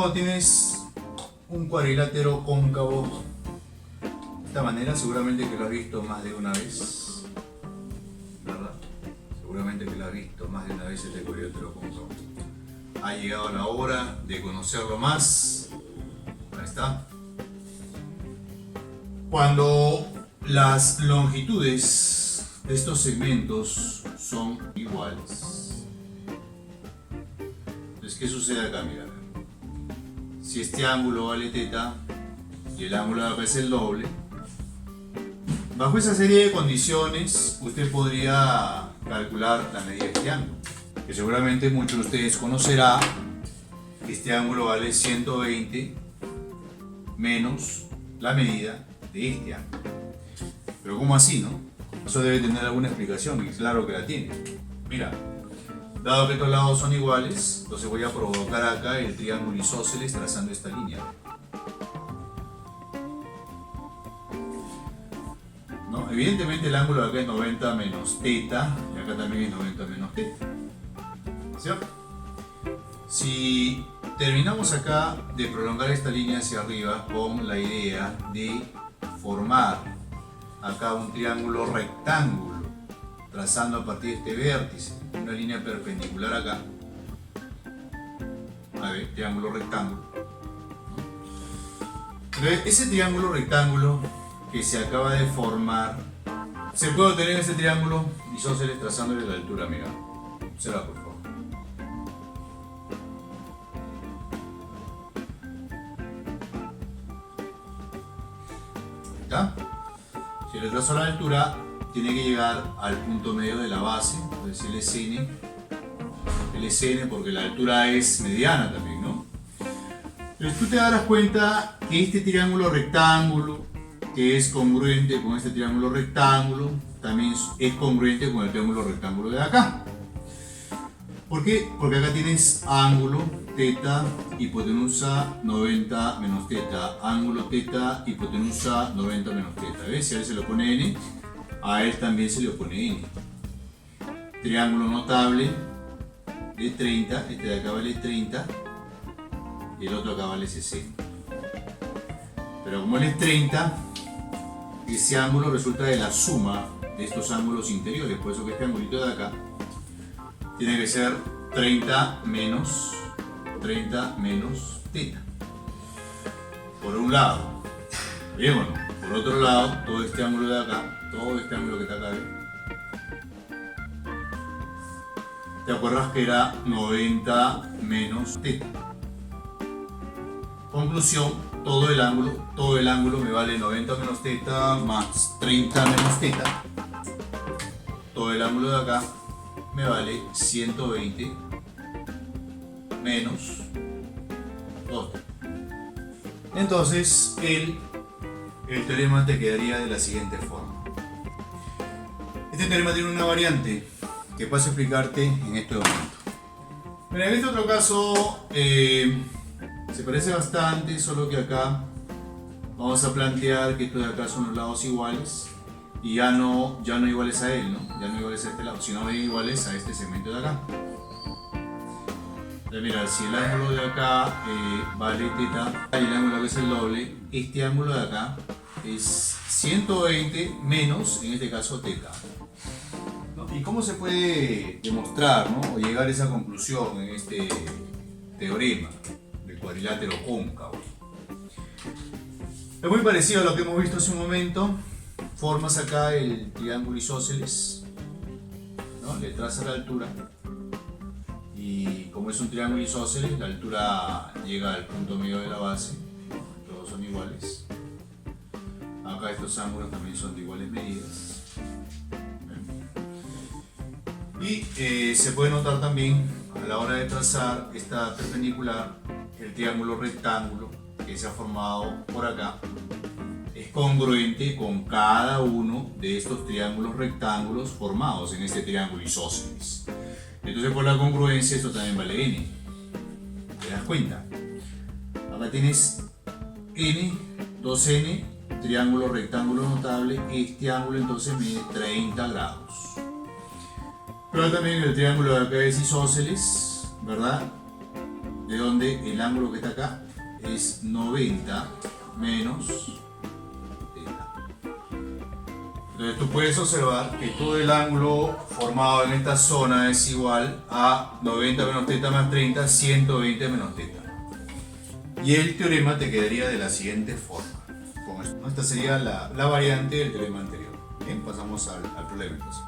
cuando tienes un cuadrilátero cóncavo de esta manera, seguramente que lo has visto más de una vez, ¿verdad? Seguramente que lo has visto más de una vez este cuadrilátero cóncavo. Ha llegado la hora de conocerlo más. Ahí está. Cuando las longitudes de estos segmentos son iguales. Entonces, ¿qué sucede acá? Mira, si este ángulo vale θ y el ángulo de acá es el doble, bajo esa serie de condiciones usted podría calcular la medida de este ángulo, que seguramente muchos de ustedes conocerá que este ángulo vale 120 menos la medida de este ángulo. Pero ¿cómo así, no? Eso debe tener alguna explicación, y claro que la tiene. Mira, dado que estos lados son iguales, entonces voy a provocar acá el triángulo isósceles trazando esta línea, ¿no? Evidentemente el ángulo de acá es 90 menos θ, y acá también es 90 menos θ, ¿cierto? Si terminamos acá de prolongar esta línea hacia arriba con la idea de formar acá un triángulo rectángulo, trazando a partir de este vértice una línea perpendicular acá, a ver, triángulo rectángulo. Entonces, ese triángulo rectángulo que se acaba de formar, se puede obtener ese triángulo isósceles trazándole la altura, mira, observa por favor. ¿Está? Si le trazo la altura, tiene que llegar al punto medio de la base, es el SN, porque la altura es mediana también, ¿no? Entonces tú te darás cuenta que este triángulo rectángulo, que es congruente con este triángulo rectángulo, también es congruente con el triángulo rectángulo de acá. ¿Por qué? Porque acá tienes ángulo θ, hipotenusa 90 menos θ, ángulo θ, hipotenusa 90 menos θ. ¿Ves? Si a él se le pone n, a él también se le pone n. Triángulo notable de 30, este de acá vale 30 y el otro acá vale 60. Pero como él es 30, ese ángulo resulta de la suma de estos ángulos interiores, por eso que este angulito de acá tiene que ser 30 menos θ. Por un lado. Bien, bueno, por otro lado, todo este ángulo de acá, todo este ángulo que está acá, ¿te acuerdas que era 90 menos θ? Conclusión, todo el ángulo me vale 90 menos θ más 30 menos θ. Todo el ángulo de acá me vale 120 menos 2. Entonces el teorema te quedaría de la siguiente forma. Este teorema tiene una variante que paso a explicarte en este momento. Mira, en este otro caso se parece bastante, solo que acá vamos a plantear que estos de acá son los lados iguales y ya no iguales a él, ¿no? Ya no iguales a este lado, sino iguales a este segmento de acá. Entonces, mira, si el ángulo de acá vale θ y el ángulo que es el doble, este ángulo de acá es 120 menos, en este caso, θ. ¿No? ¿Y cómo se puede demostrar, ¿no? O llegar a esa conclusión en este teorema del cuadrilátero cóncavo? Es muy parecido a lo que hemos visto hace un momento. Formas acá el triángulo isósceles, ¿no? Le trazas la altura y como es un triángulo isósceles, la altura llega al punto medio de la base, todos son iguales. Acá estos ángulos también son de iguales medidas. Y se puede notar también a la hora de trazar esta perpendicular, el triángulo rectángulo que se ha formado por acá es congruente con cada uno de estos triángulos rectángulos formados en este triángulo isósceles. Entonces por la congruencia esto también vale n. ¿Te das cuenta? Acá tienes n, 2n, triángulo rectángulo notable. Este ángulo entonces mide 30 grados. Pero también el triángulo de acá es isósceles, ¿verdad? de donde el ángulo que está acá es 90 menos teta. Entonces tú puedes observar que todo el ángulo formado en esta zona es igual a 90 menos teta más 30, 120 menos teta. Y el teorema te quedaría de la siguiente forma. Con esto, ¿no? Esta sería la variante del teorema anterior. Bien, pasamos al problema entonces.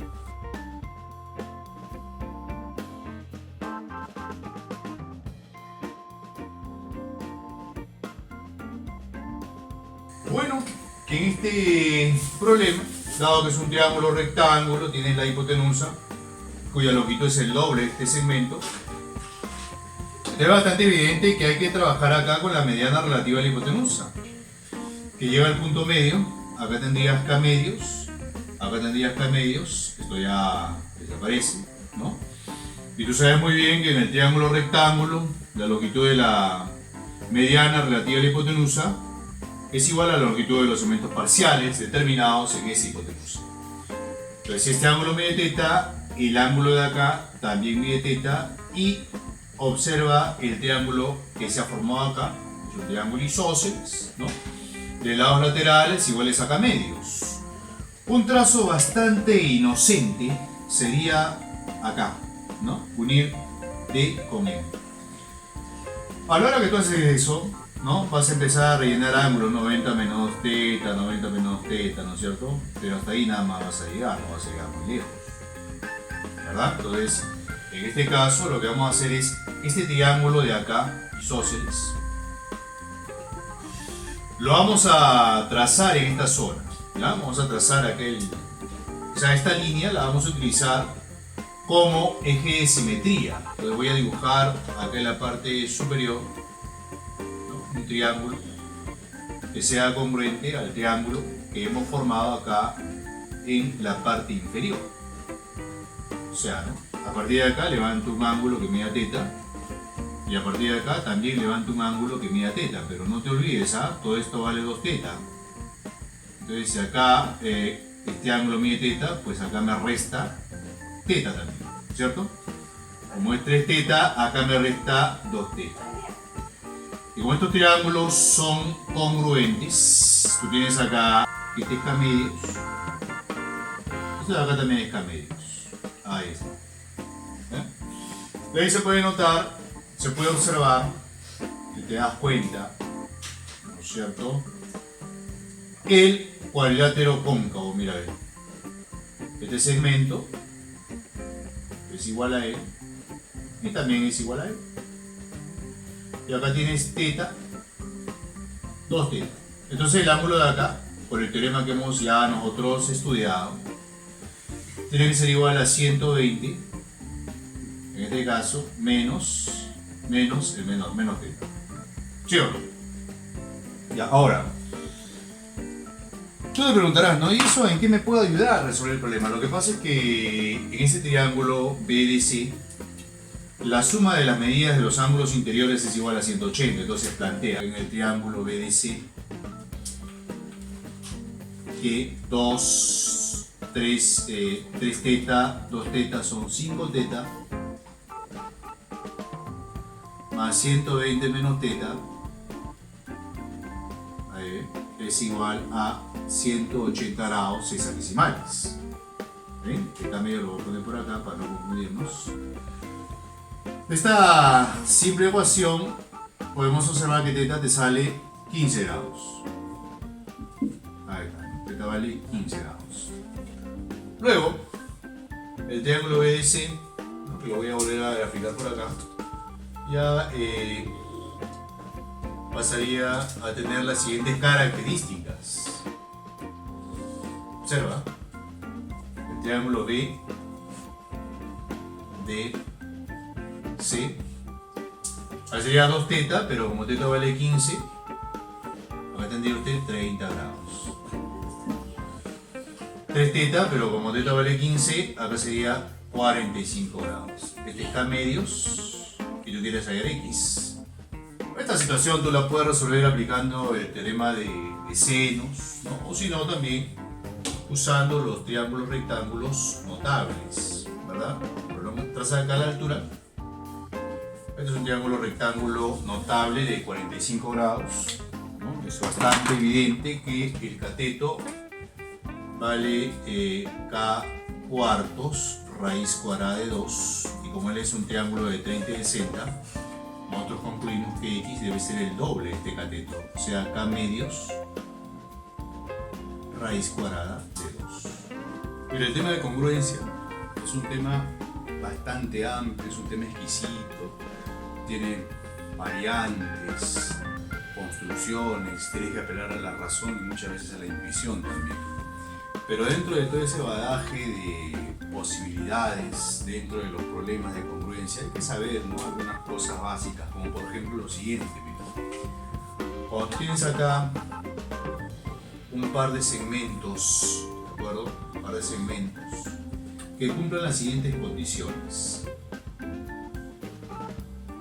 Bueno, que en este problema, dado que es un triángulo rectángulo, tienes la hipotenusa, cuya longitud es el doble de este segmento, es bastante evidente que hay que trabajar acá con la mediana relativa a la hipotenusa, que llega al punto medio. Acá tendrías K medios, acá tendrías K medios, esto ya desaparece, ¿no? Y tú sabes muy bien que en el triángulo rectángulo, la longitud de la mediana relativa a la hipotenusa es igual a la longitud de los segmentos parciales determinados en esa hipotenusa. Entonces, si este ángulo mide teta, el ángulo de acá también mide teta, y observa el triángulo que se ha formado acá, es un triángulo isósceles, ¿no? De lados laterales iguales a K medios. Un trazo bastante inocente sería acá, ¿no? Unir D con M. A la hora que tú haces eso, ¿no? Vas a empezar a rellenar ángulos 90 menos teta, 90 menos teta, ¿no es cierto? Pero hasta ahí nada más vas a llegar, no vas a llegar muy lejos, ¿verdad? Entonces, en este caso lo que vamos a hacer es este triángulo de acá, isósceles, lo vamos a trazar en esta zona, ¿ya? Vamos a trazar o sea, esta línea la vamos a utilizar como eje de simetría. Entonces voy a dibujar acá en la parte superior, ¿no? Un triángulo que sea congruente al triángulo que hemos formado acá en la parte inferior. O sea, ¿no? A partir de acá levanto un ángulo que mida teta, y a partir de acá también levanto un ángulo que mida teta, pero no te olvides, ¿ah? Todo esto vale 2 teta. Entonces si acá este ángulo mide teta, pues acá me resta teta también, ¿cierto? Como es 3 teta, acá me resta 2 teta. Y como estos triángulos son congruentes, tú tienes acá este es K medios, este de acá también es K medios. Ahí está. De ahí se puede notar, se puede observar, si te das cuenta, ¿no es cierto? El cuadrilátero cóncavo, mira, este segmento es igual a él y también es igual a él. Y acá tienes teta, 2 teta. Entonces el ángulo de acá, por el teorema que hemos ya nosotros estudiado, tiene que ser igual a 120, en este caso, menos el menos teta. ¿Sí o no? Ya, ahora, tú te preguntarás, ¿no? ¿Y eso en qué me puede ayudar a resolver el problema? Lo que pasa es que en ese triángulo BDC, la suma de las medidas de los ángulos interiores es igual a 180. Entonces plantea en el triángulo BDC que 3 teta, 2 teta son 5 teta, más 120 menos teta, es igual a 180 grados sexagesimales. ¿Ven? Esta medio lo voy a poner por acá para no confundirnos. De esta simple ecuación podemos observar que teta te sale 15 grados. Ahí está, teta vale 15 grados. Luego, el triángulo BDC, que lo voy a volver a graficar por acá, ya pasaría a tener las siguientes características. Observa, el triángulo BDC, ahora sería 2 teta, pero como teta vale 15, acá tendría usted 30 grados. 3 teta, pero como teta vale 15, acá sería 45 grados. Este está medios y tú quieres hallar X. Esta situación tú la puedes resolver aplicando el teorema de senos, ¿no? O si no, también usando los triángulos rectángulos notables, ¿verdad? Trazar acá la altura Este es un triángulo rectángulo notable de 45 grados, ¿no? Es bastante evidente que el cateto vale k cuartos raíz cuadrada de 2, y como él es un triángulo de 30 y 60, nosotros concluimos que x debe ser el doble de este cateto, o sea, k medios raíz cuadrada de 2. Pero el tema de congruencia es un tema bastante amplio, es un tema exquisito, tiene variantes, construcciones, tienes que apelar a la razón y muchas veces a la intuición también. Pero dentro de todo ese badaje de posibilidades, dentro de los problemas de congruencia, hay que saber, ¿no?, algunas cosas básicas, como por ejemplo lo siguiente. Cuando tienes acá un par de segmentos, ¿de acuerdo? Un par de segmentos que cumplan las siguientes condiciones: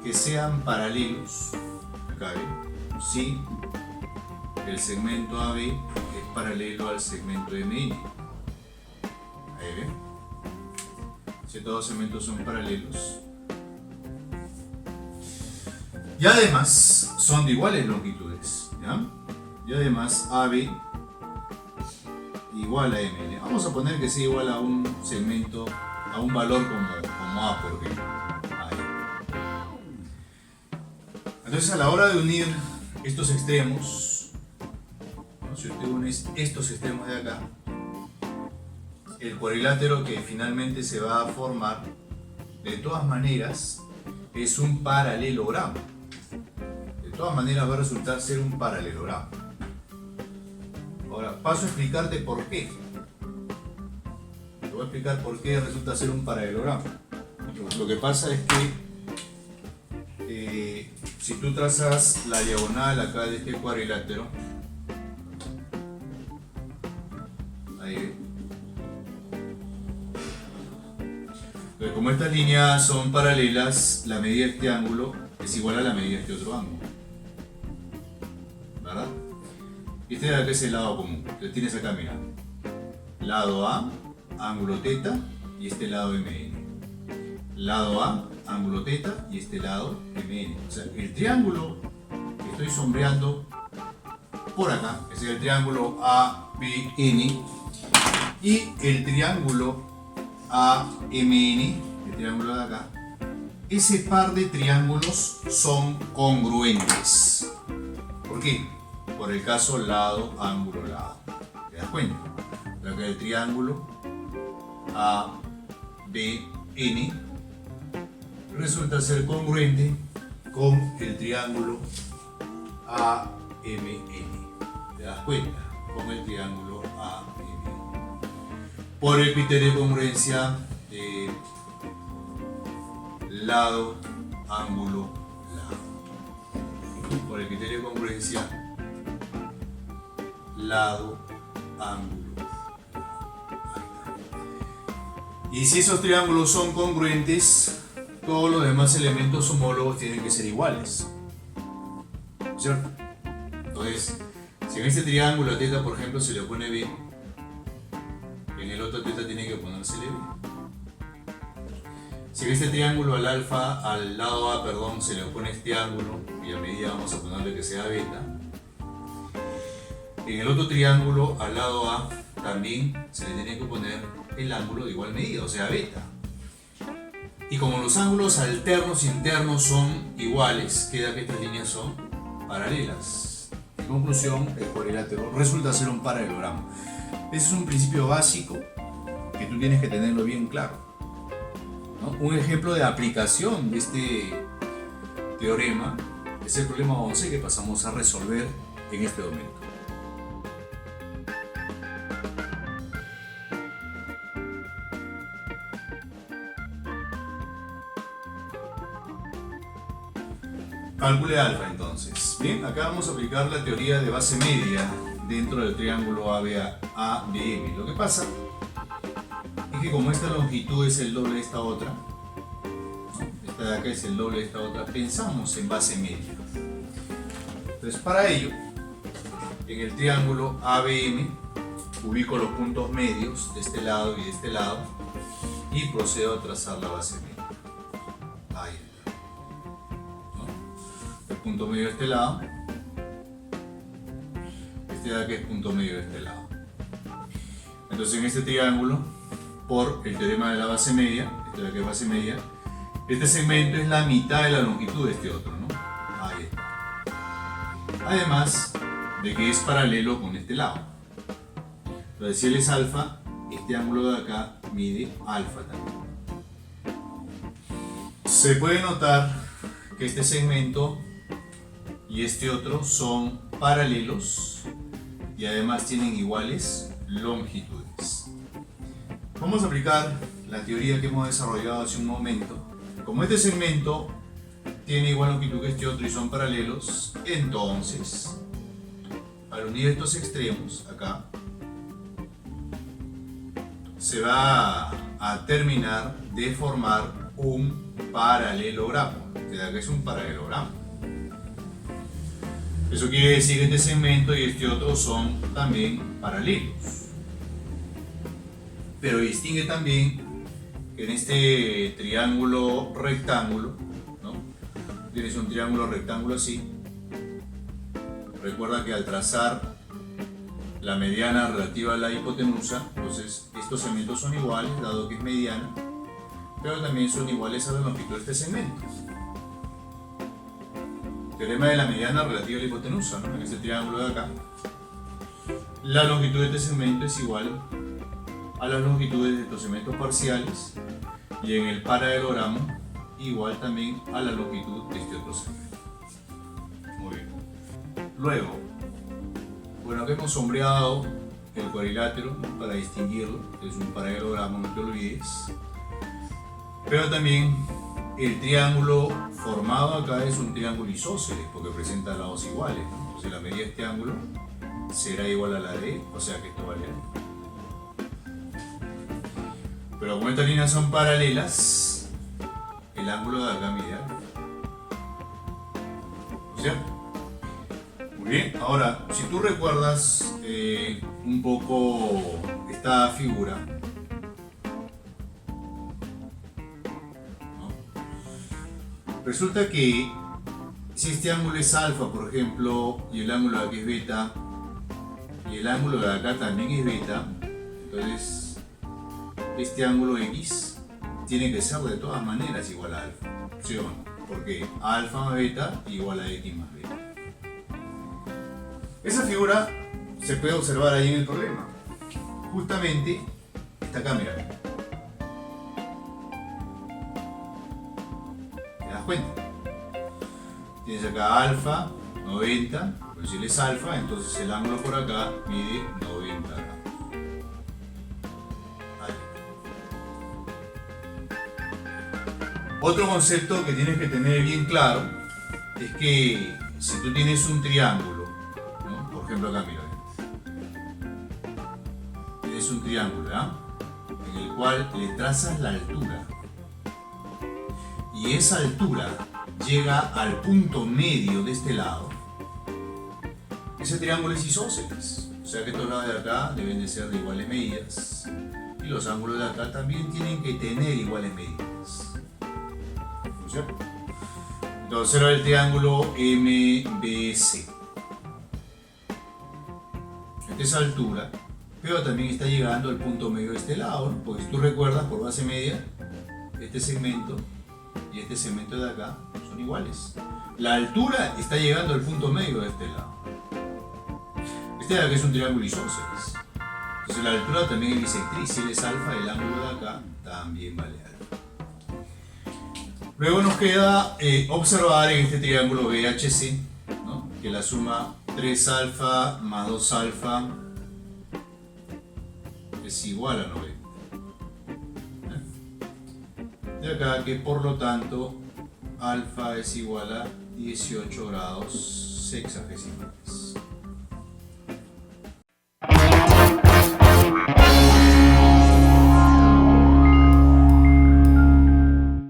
que sean paralelos, acá ven, si el segmento AB es paralelo al segmento MN. Ahí ven, si todos los segmentos son paralelos y además son de iguales longitudes, ¿ya? Y además AB igual a MN. Vamos a poner que sea igual a un segmento, a un valor como A, por ejemplo. Ahí. Entonces, a la hora de unir estos extremos, ¿no?, si usted une estos extremos de acá, el cuadrilátero que finalmente se va a formar, de todas maneras, es un paralelogramo. De todas maneras va a resultar ser un paralelogramo. Ahora, paso a explicarte por qué. Te voy a explicar por qué resulta ser un paralelogramo. Lo que pasa es que si tú trazas la diagonal acá de este cuadrilátero, ahí, entonces, como estas líneas son paralelas, la medida de este ángulo es igual a la medida de este otro ángulo, ¿verdad? Este de acá es el lado común. Entonces tienes acá, mira, lado A, ángulo θ, y este lado MN. Lado A, ángulo θ, y este lado MN. O sea, el triángulo que estoy sombreando por acá es el triángulo ABN, y el triángulo AMN, el triángulo de acá, ese par de triángulos son congruentes. ¿Por qué? Por el caso lado, ángulo, lado. ¿Te das cuenta? Acá el triángulo ABN resulta ser congruente con el triángulo AMN. ¿Te das cuenta? Con el triángulo AMN. Por el criterio de congruencia de lado, ángulo, lado. Por el criterio de congruencia lado, ángulo. Y si esos triángulos son congruentes, todos los demás elementos homólogos tienen que ser iguales, ¿cierto? Entonces, si en este triángulo a θ, por ejemplo, se le pone B, en el otro θ tiene que ponérsele B. Si en este triángulo al alfa, al lado A, perdón, se le opone este ángulo, y a medida vamos a ponerle que sea beta, en el otro triángulo al lado A también se le tiene que poner el ángulo de igual medida, o sea beta. Y como los ángulos alternos e internos son iguales, queda que estas líneas son paralelas. En conclusión, el cuadrilátero resulta ser un paralelogramo. Ese es un principio básico que tú tienes que tenerlo bien claro, ¿no? Un ejemplo de aplicación de este teorema es el problema 11 que pasamos a resolver en este momento. Calcule alfa entonces. Bien, acá vamos a aplicar la teoría de base media dentro del triángulo ABM. Lo que pasa es que como esta longitud es el doble de esta otra, ¿no?, esta de acá es el doble de esta otra, pensamos en base media. Entonces, para ello, en el triángulo ABM ubico los puntos medios de este lado y de este lado y procedo a trazar la base media. Ahí está. punto medio de este lado. Este de acá es punto medio de este lado. Entonces en este triángulo, por el teorema de la base media, este de acá es base media, este segmento es la mitad de la longitud de este otro, ¿no? Ahí está. Además de que es paralelo con este lado. Entonces si él es alfa, este ángulo de acá mide alfa también. Se puede notar que este segmento y este otro son paralelos y además tienen iguales longitudes. Vamos a aplicar la teoría que hemos desarrollado hace un momento. Como este segmento tiene igual longitud que este otro y son paralelos, entonces al unir estos extremos acá se va a terminar de formar un paralelogramo. Este de acá es un paralelogramo. Eso quiere decir que este segmento y este otro son también paralelos. Pero distingue también que en este triángulo rectángulo, ¿no? Tienes un triángulo rectángulo así. Recuerda que al trazar la mediana relativa a la hipotenusa, entonces estos segmentos son iguales, dado que es mediana, pero también son iguales a la longitud de este segmento. Teorema de la mediana relativa a la hipotenusa, ¿no? En este triángulo de acá, la longitud de este segmento es igual a las longitudes de estos segmentos parciales, y en el paralelogramo igual también a la longitud de este otro segmento. Muy bien. Luego, bueno, acá hemos sombreado el cuadrilátero, ¿no? Para distinguirlo, es un paralelogramo, no te olvides. Pero también el triángulo formado acá es un triángulo isósceles porque presenta lados iguales, ¿no? Entonces la medida de este ángulo será igual a la de, o sea que esto vale ahí. Pero como estas líneas son paralelas, el ángulo de acá mide algo. ¿Cierto? Muy bien, ahora, si tú recuerdas un poco esta figura, ¿no? Resulta que si este ángulo es alfa, por ejemplo, y el ángulo de aquí es beta, y el ángulo de acá también es beta, entonces este ángulo X tiene que ser de todas maneras igual a alfa, ¿sí o no? Porque alfa más beta igual a X más beta. Esa figura se puede observar ahí en el problema. Justamente esta cámara. ¿Te das cuenta? Tienes acá alfa, 90, pero si él es alfa, entonces el ángulo por acá mide 90 grados. Otro concepto que tienes que tener bien claro es que si tú tienes un triángulo, ¿no? Por ejemplo acá mira, tienes un triángulo, ¿verdad? En el cual le trazas la altura y esa altura llega al punto medio de este lado, ese triángulo es isósceles, o sea que estos lados de acá deben de ser de iguales medidas y los ángulos de acá también tienen que tener iguales medidas. Entonces era el triángulo MBC. Esta es altura, pero también está llegando al punto medio de este lado, ¿no? Porque si tú recuerdas, por base media, este segmento y este segmento de acá son iguales. La altura está llegando al punto medio de este lado. Este de acá es un triángulo isósceles. Entonces la altura también es bisectriz. Si él es alfa, el ángulo de acá también vale alfa. Luego nos queda observar en este triángulo BHC, ¿no? Que la suma 3 alfa más 2 alfa es igual a 90. De acá que por lo tanto alfa es igual a 18 grados sexagesimales.